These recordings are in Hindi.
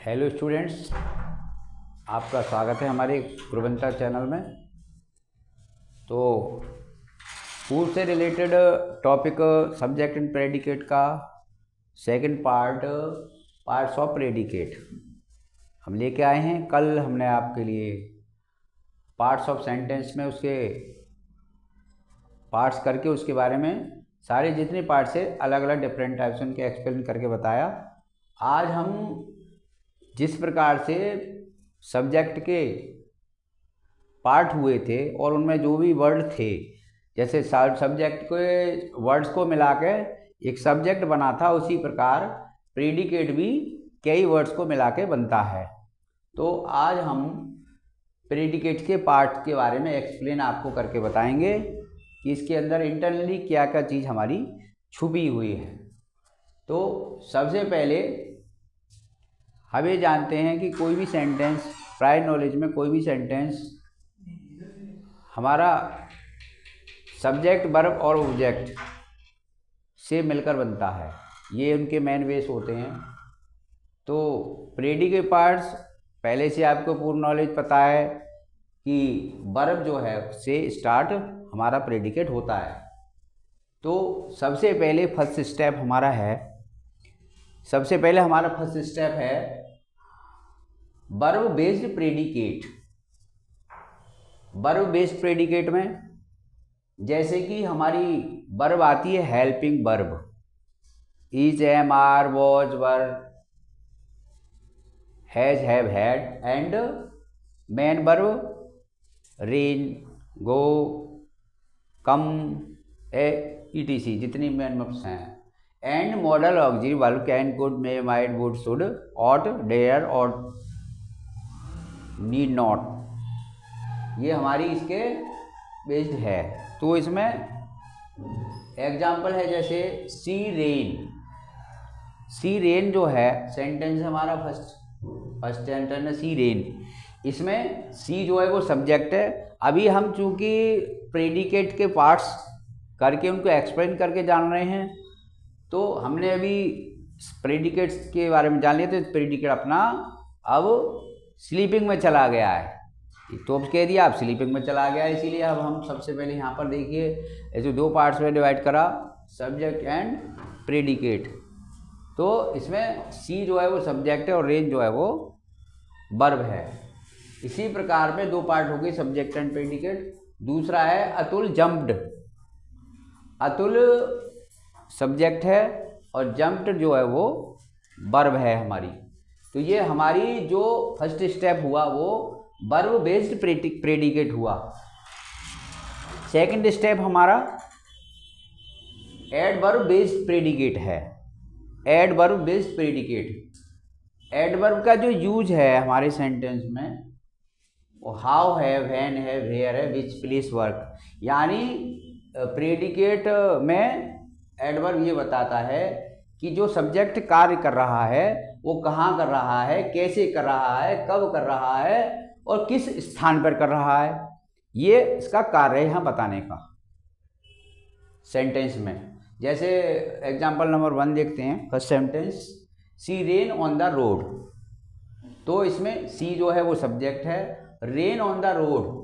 हेलो स्टूडेंट्स, आपका स्वागत है हमारे गुरुवंता चैनल में। तो पूर्व से related topic subject and predicate का सेकंड पार्ट्स ऑफ प्रेडिकेट हम लेके आए हैं। कल हमने आपके लिए पार्ट्स ऑफ सेंटेंस में उसके पार्ट्स करके उसके बारे में सारे जितने पार्ट्स है अलग अलग डिफरेंट टाइप्स उनके एक्सप्लेन करके बताया। आज हम जिस प्रकार से सब्जेक्ट के पार्ट हुए थे और उनमें जो भी वर्ड थे, जैसे सब्जेक्ट के वर्ड्स को मिला के एक सब्जेक्ट बना था, उसी प्रकार प्रेडिकेट भी कई वर्ड्स को मिला के बनता है। तो आज हम प्रेडिकेट के पार्ट के बारे में एक्सप्लेन आपको करके बताएंगे कि इसके अंदर इंटरनली क्या क्या चीज़ हमारी छुपी हुई है। तो सबसे पहले हम ये जानते हैं कि कोई भी सेंटेंस, प्रायर नॉलेज में कोई भी सेंटेंस हमारा सब्जेक्ट, वर्ब और ऑब्जेक्ट से मिलकर बनता है। ये उनके मेन वेस होते हैं। तो प्रेडिकेट पार्ट्स पहले से आपको पूर्ण नॉलेज पता है कि वर्ब जो है से स्टार्ट हमारा प्रेडिकेट होता है। तो सबसे पहले फर्स्ट स्टेप हमारा है verb based predicate. Verb based predicate में जैसे कि हमारी वर्ब आती है helping verb, is, am, are, was, were, has, have, had, and main verb ran, go, come, etc जितनी मेन वर्ब्स हैं। And modal auxiliary verb can, could, may, might, would, should, ought, dare और नीड नॉट, ये हमारी इसके बेस्ड है। तो इसमें एग्जाम्पल है जैसे सी रेन। सी रेन जो है सेंटेंस हमारा फर्स्ट सेंटेंस है सी रेन। इसमें सी जो है वो सब्जेक्ट है। अभी हम चूंकि प्रेडिकेट के पार्ट्स करके उनको एक्सप्लेन करके जान रहे हैं, तो हमने अभी प्रेडिकेट्स के बारे में जान लिया। तो प्रेडिकेट अपना अब स्लीपिंग में चला गया है। तो अब कह दिया आप स्लीपिंग में चला गया है, इसीलिए अब हम सबसे पहले यहाँ पर देखिए ऐसे दो पार्ट्स में डिवाइड करा, सब्जेक्ट एंड प्रेडिकेट। तो इसमें सी जो है वो सब्जेक्ट है और रेन जो है वो वर्ब है। इसी प्रकार में दो पार्ट हो गए, सब्जेक्ट एंड प्रेडिकेट। दूसरा है अतुल जम्प्ड। अतुल सब्जेक्ट है और जम्प्ड जो है वो वर्ब है हमारी। तो ये हमारी जो फर्स्ट स्टेप हुआ वो वर्ब बेस्ड प्रेडिकेट हुआ। सेकंड स्टेप हमारा एडवर्ब बेस्ड प्रेडिकेट है। एडवर्ब बेस्ड प्रेडिकेट, एडवर्ब का जो यूज है हमारे सेंटेंस में वो हाउ है, व्हेन है, वेयर है, विच, प्लेस, वर्क। यानी प्रेडिकेट में एडवर्ब ये बताता है कि जो सब्जेक्ट कार्य कर रहा है वो कहाँ कर रहा है, कैसे कर रहा है, कब कर रहा है और किस स्थान पर कर रहा है। ये इसका कार्य है यहाँ बताने का सेंटेंस में। जैसे एग्जांपल नंबर 1 देखते हैं, first sentence she ran on the road. तो इसमें सी जो है वो सब्जेक्ट है, रेन ऑन द रोड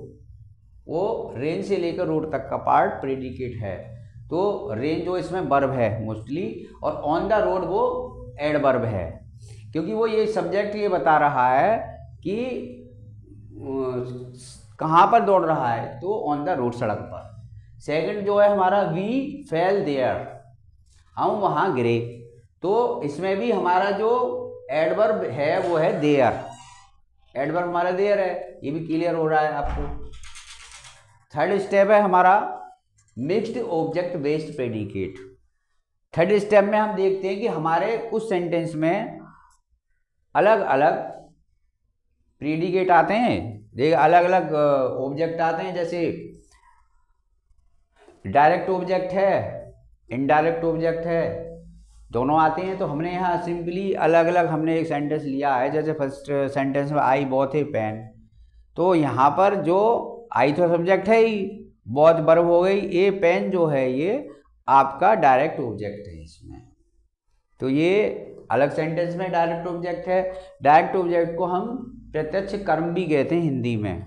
वो रेन से लेकर रोड तक का पार्ट प्रेडिकेट है। तो रेन जो इसमें वर्ब है मोस्टली, और ऑन द रोड वो एडवर्ब है, क्योंकि वो ये सब्जेक्ट ये बता रहा है कि कहाँ पर दौड़ रहा है, तो ऑन द रोड, सड़क पर। सेकंड जो है हमारा वी फेल देयर, हम वहाँ गिरे। तो इसमें भी हमारा जो एडवर्ब है वो है देयर। एडवर्ब हमारा देयर है, ये भी क्लियर हो रहा है आपको। थर्ड स्टेप है हमारा mixed object based predicate. Third step में हम देखते हैं कि हमारे कुछ सेंटेंस में अलग अलग प्रेडिकेट आते हैं, अलग अलग ऑब्जेक्ट आते हैं। जैसे डायरेक्ट ऑब्जेक्ट है, इनडायरेक्ट ऑब्जेक्ट है, दोनों आते हैं। तो हमने यहाँ सिंपली अलग अलग हमने एक सेंटेंस लिया है। जैसे फर्स्ट सेंटेंस में आई बॉथ ए पेन, तो यहाँ पर जो आई तो सब्जेक्ट है ही, बॉथ वर्ब हो गई, ए पेन जो है ये आपका डायरेक्ट ऑब्जेक्ट है इसमें। तो ये अलग सेंटेंस में डायरेक्ट ऑब्जेक्ट है। डायरेक्ट ऑब्जेक्ट को हम प्रत्यक्ष कर्म भी कहते हैं हिंदी में।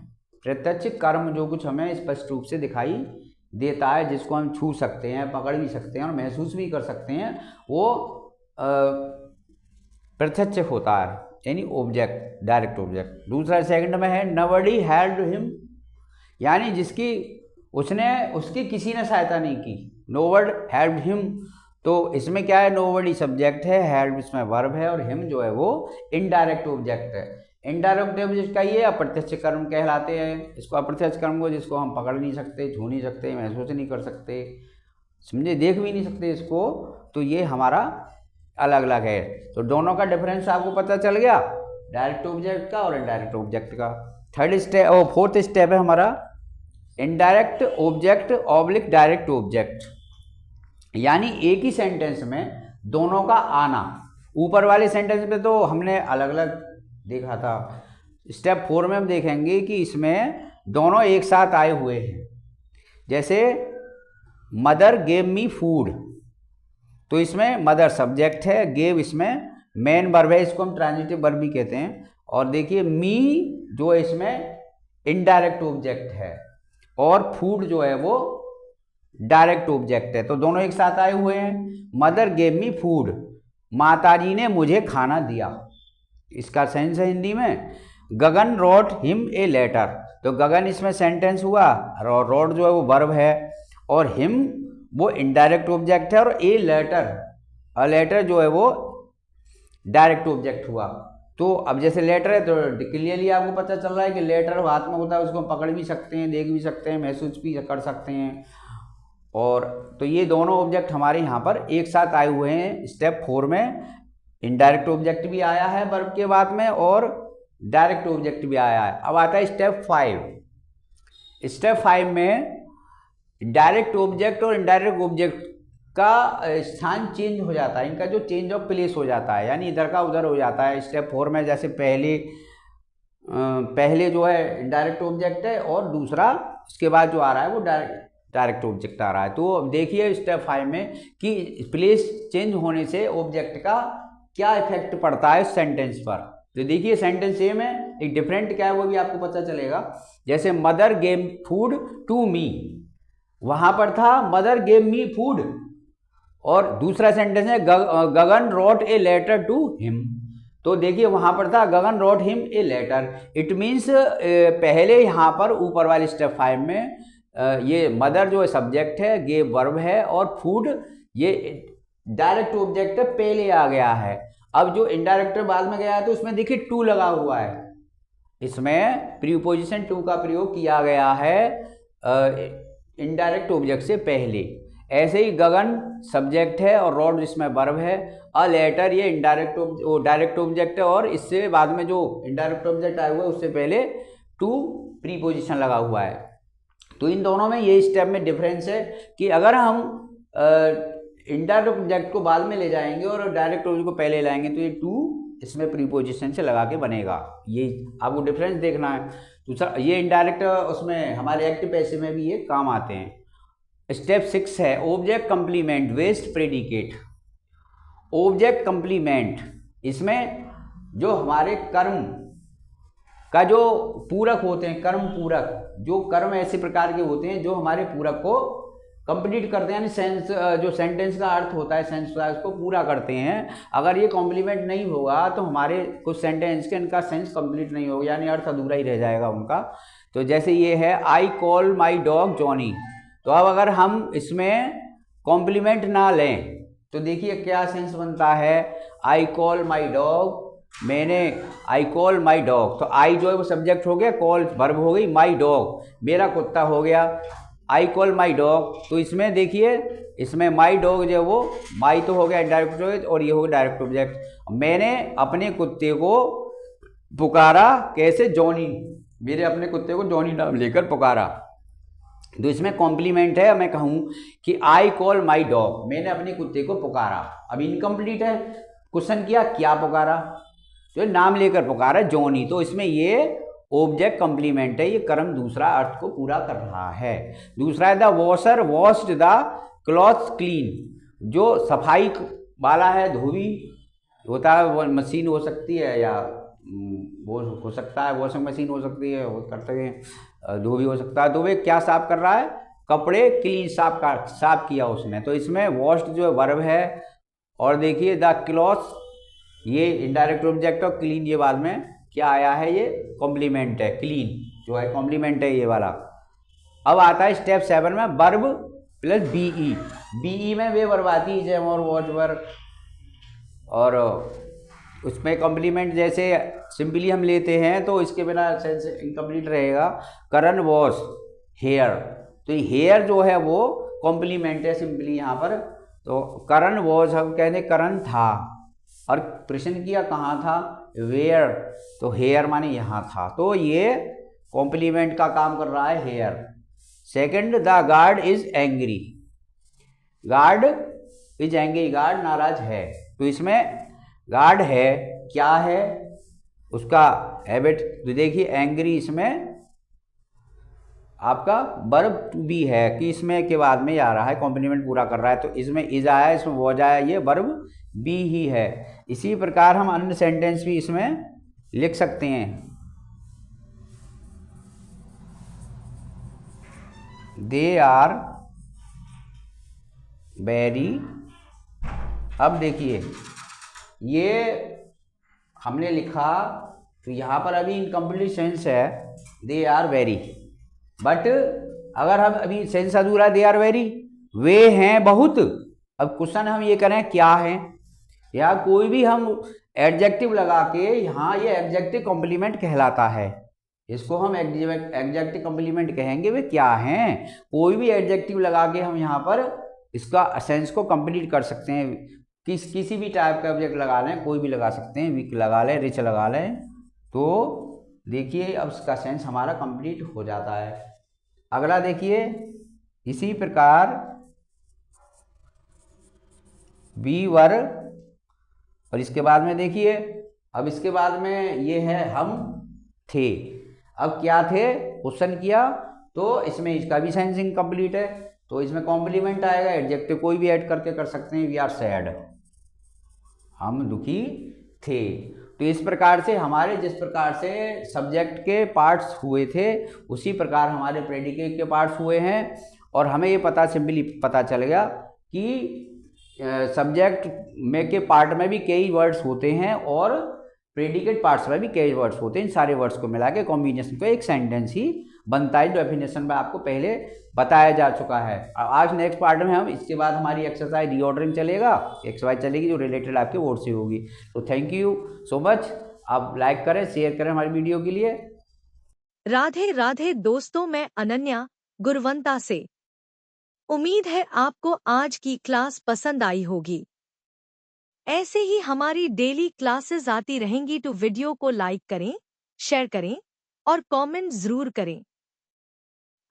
प्रत्यक्ष कर्म जो कुछ हमें स्पष्ट रूप से दिखाई देता है, जिसको हम छू सकते हैं, पकड़ भी सकते हैं और महसूस भी कर सकते हैं, वो प्रत्यक्ष होता है, यानी ऑब्जेक्ट, डायरेक्ट ऑब्जेक्ट। दूसरा सेकंड में है नबडी हेल्प्ड हिम, यानी उसकी किसी ने सहायता नहीं की। नोबडी हेल्प्ड हिम, तो इसमें क्या है, नोबडी सब्जेक्ट है, हेल्प इसमें वर्ब है और हिम जो है वो इनडायरेक्ट ऑब्जेक्ट है। इनडायरेक्ट ऑब्जेक्ट का ये अप्रत्यक्ष कर्म कहलाते हैं। इसको अप्रत्यक्ष कर्म को, जिसको हम पकड़ नहीं सकते, छू नहीं सकते, महसूस नहीं कर सकते, समझे, देख भी नहीं सकते इसको, तो ये हमारा अलग अलग है। तो दोनों का डिफरेंस आपको पता चल गया, डायरेक्ट ऑब्जेक्ट का और इनडायरेक्ट ऑब्जेक्ट का। थर्ड स्टेप और फोर्थ स्टेप है हमारा indirect object oblique direct object, यानी एक ही सेंटेंस में दोनों का आना। ऊपर वाले सेंटेंस में तो हमने अलग अलग देखा था। स्टेप 4 में हम देखेंगे कि इसमें दोनों एक साथ आए हुए हैं। जैसे मदर गेव मी फूड, तो इसमें मदर सब्जेक्ट है, गेव इसमें मेन वर्ब है, इसको हम ट्रांजिटिव वर्ब भी कहते हैं। और देखिए मी जो है इसमें इनडायरेक्ट ऑब्जेक्ट है और फूड जो है वो डायरेक्ट ऑब्जेक्ट है, तो दोनों एक साथ आए हुए हैं। मदर गेव मी फूड, माताजी ने मुझे खाना दिया, इसका सेंस है हिंदी में गगन रोट हिम ए लेटर, तो गगन इसमें सेंटेंस हुआ, रोट जो है वो वर्ब है और हिम वो इनडायरेक्ट ऑब्जेक्ट है और ए लेटर, अ लेटर जो है वो डायरेक्ट ऑब्जेक्ट हुआ। तो अब जैसे लेटर है तो क्लियरली आपको पता चल रहा है कि लेटर हाथ में होता है, उसको पकड़ भी सकते हैं, देख भी सकते हैं, महसूस भी कर सकते हैं। और तो ये दोनों ऑब्जेक्ट हमारे यहाँ पर एक साथ आए हुए हैं। स्टेप 4 में इनडायरेक्ट ऑब्जेक्ट भी आया है वर्ब के बाद में और डायरेक्ट ऑब्जेक्ट भी आया है। अब आता है स्टेप 5। स्टेप 5 में डायरेक्ट ऑब्जेक्ट और इनडायरेक्ट ऑब्जेक्ट का स्थान चेंज हो जाता है, इनका जो चेंज ऑफ प्लेस हो जाता है, यानी इधर का उधर हो जाता है। स्टेप 4 में जैसे पहले जो है इनडायरेक्ट ऑब्जेक्ट है और दूसरा उसके बाद जो आ रहा है वो डायरेक्ट ऑब्जेक्ट आ रहा है। तो अब देखिए स्टेप 5 में कि प्लेस चेंज होने से ऑब्जेक्ट का क्या इफेक्ट पड़ता है सेंटेंस पर। तो देखिए सेंटेंस सेम है, एक डिफरेंट क्या है वो भी आपको पता चलेगा। जैसे mother gave food to me, वहां पर था मदर गेव मी फूड, और दूसरा सेंटेंस है Gagan wrote a letter to him, तो देखिए वहां पर था Gagan wrote him a letter. It means पहले यहाँ पर ऊपर वाले स्टेप 5 में ये मदर जो है सब्जेक्ट है, गेव वर्ब है और फूड ये डायरेक्ट ऑब्जेक्ट पहले आ गया है। अब जो इनडायरेक्ट बाद में गया है तो उसमें देखिए टू लगा हुआ है, इसमें प्रीपोजिशन टू का प्रयोग किया गया है इनडायरेक्ट ऑब्जेक्ट से पहले। ऐसे ही गगन सब्जेक्ट है और रोड जिसमें वर्ब है, अ लेटर ये डायरेक्ट ऑब्जेक्ट है और इससे बाद में जो इनडायरेक्ट ऑब्जेक्ट आया हुआ है उससे पहले टू प्रीपोजिशन लगा हुआ है। तो इन दोनों में ये स्टेप में डिफरेंस है कि अगर हम इनडायरेक्ट ऑब्जेक्ट को बाद में ले जाएंगे और डायरेक्ट ऑब्जेक्ट को पहले लाएंगे तो ये टू इसमें प्रीपोजिशन से लगा के बनेगा, ये आपको डिफरेंस देखना है। दूसरा ये इनडायरेक्ट उसमें हमारे एक्टिव पैसिव में भी ये काम आते हैं। स्टेप 6 है object complement based predicate. Object complement, इसमें जो हमारे कर्म का जो पूरक होते हैं, कर्म पूरक, जो कर्म ऐसे प्रकार के होते हैं जो हमारे पूरक को कंप्लीट करते हैं, यानी सेंस जो सेंटेंस का अर्थ होता है, सेंस का उसको पूरा करते हैं। अगर ये कॉम्प्लीमेंट नहीं होगा तो हमारे कुछ सेंटेंस के इनका सेंस कंप्लीट नहीं होगा, यानी अर्थ अधूरा ही रह जाएगा उनका। तो जैसे ये है I call my dog Johnny, तो अब अगर हम इसमें कॉम्प्लीमेंट ना लें तो देखिए क्या सेंस बनता है, आई कॉल माई डॉग, मैंने आई कॉल माई डॉग, तो आई जो है वो सब्जेक्ट हो गया, कॉल वर्ब हो गई, माई डॉग मेरा कुत्ता हो गया, आई कॉल माई डॉग। तो इसमें देखिए इसमें माई डॉग जो है वो माई तो हो गया डायरेक्ट ऑब्जेक्ट और ये हो गया डायरेक्ट ऑब्जेक्ट। मैंने अपने कुत्ते को पुकारा, कैसे, जॉनी, मेरे अपने कुत्ते को जॉनी नाम लेकर पुकारा। तो इसमें कॉम्प्लीमेंट है, मैं कहूँ कि आई कॉल माई डॉग, मैंने अपने कुत्ते को पुकारा। अब इनकम्प्लीट है, क्वेश्चन किया क्या पुकारा, तो नाम लेकर पुकारा जॉनी, तो इसमें ये ऑब्जेक्ट कंप्लीमेंट है, ये कर्म दूसरा अर्थ को पूरा कर रहा है। दूसरा है the washer washed the cloth clean, जो सफाई वाला है, धोबी होता है, वो मशीन हो सकती है, या वो हो सकता है वॉशिंग मशीन हो सकती है, वो करते हैं, धो भी हो सकता है। तो वे क्या साफ कर रहा है, कपड़े क्लीन साफ किया उसने। तो इसमें वॉश्ड जो है वर्ब है, और देखिए द क्लॉथ ये इनडायरेक्ट ऑब्जेक्ट, और क्लीन ये बाद में क्या आया है, ये कॉम्प्लीमेंट है, क्लीन जो है कॉम्प्लीमेंट है ये वाला। अब आता है स्टेप 7 में वर्ब प्लस बीई। बीई में वे वर्ब आती है जैम और वॉच वर्ब, और उसमें कॉम्प्लीमेंट जैसे सिंपली हम लेते हैं तो इसके बिना सेंस इनकम्प्लीट रहेगा। करण वॉश हेयर, तो हेयर जो है वो कॉम्प्लीमेंट है सिंपली यहाँ पर। तो करण वॉश हम कहते करण था, और प्रश्न किया कहाँ था, वेयर, तो हेयर माने यहाँ था, तो ये कॉम्प्लीमेंट का काम कर रहा है here. Second, the guard is angry, guard is angry, guard नाराज है। तो इसमें गार्ड है, क्या है उसका हैबिट, तो देखिए एंग्री इसमें आपका वर्ब टू बी है, कि इसमें के बाद में आ रहा है, कॉम्प्लीमेंट पूरा कर रहा है। तो इसमें इज आया, इसमें वॉज आया, ये वर्ब बी ही है। इसी प्रकार हम अन्य सेंटेंस भी इसमें लिख सकते हैं। दे आर वेरी, अब देखिए ये हमने लिखा, तो यहाँ पर अभी इनकम्प्लीट सेंस है, दे आर वेरी, बट अगर हम अभी सेंस अधूरा, दे आर वेरी, वे हैं बहुत। अब क्वेश्चन हम ये करें क्या है, या कोई भी हम एडजेक्टिव लगा के, यहाँ ये एडजेक्टिव कॉम्प्लीमेंट कहलाता है, इसको हम एडजेक्टिव कॉम्प्लीमेंट कहेंगे। वे क्या हैं, कोई भी एडजेक्टिव लगा के हम यहाँ पर इसका सेंस को कंप्लीट कर सकते हैं। किसी भी टाइप का ऑब्जेक्ट लगा लें, कोई भी लगा सकते हैं, वीक लगा लें, रिच लगा लें, तो देखिए अब इसका सेंस हमारा कंप्लीट हो जाता है। अगला देखिए इसी प्रकार वी वर, और इसके बाद में देखिए, अब इसके बाद में ये है हम थे। अब क्या थे क्वेश्चन किया, तो इसमें इसका भी सेंस इनकम्प्लीट है, तो इसमें कॉम्प्लीमेंट आएगा, एडजेक्टिव कोई भी ऐड करके कर सकते हैं, वी आर सैड, हम दुखी थे। तो इस प्रकार से हमारे जिस प्रकार से सब्जेक्ट के पार्ट्स हुए थे, उसी प्रकार हमारे प्रेडिकेट के पार्ट्स हुए हैं। और हमें ये पता सिंपली पता चल गया कि सब्जेक्ट में के पार्ट में भी कई वर्ड्स होते हैं, और प्रेडिकेट पार्ट्स में भी कई वर्ड्स होते हैं। इन सारे वर्ड्स को मिला के कॉम्बिनेशन को एक सेंटेंस ही बनता है, डेफिनेशन में आपको पहले बताया जा चुका है। आज नेक्स्ट पार्ट में हम इसके बाद हमारी एक्सरसाइज रीऑर्डरिंग चलेगा, एक्सरसाइज चलेगी जो रिलेटेड आपके वर्ड से होगी। तो थैंक यू सो मच, आप लाइक करें, शेयर करें हमारी वीडियो के लिए। राधे राधे दोस्तों, मैं अनन्या गुरवंता से। उम्मीद है आपको आज की क्लास पसंद आई होगी। ऐसे ही हमारी डेली क्लासेस आती रहेंगी, तो वीडियो को लाइक करें, शेयर करें और कमेंट जरूर करें।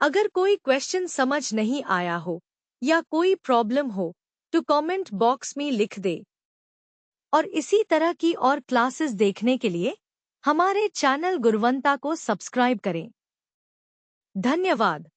अगर कोई क्वेश्चन समझ नहीं आया हो या कोई प्रॉब्लम हो तो कमेंट बॉक्स में लिख दे। और इसी तरह की और क्लासेस देखने के लिए हमारे चैनल गुरवंता को सब्सक्राइब करें। धन्यवाद।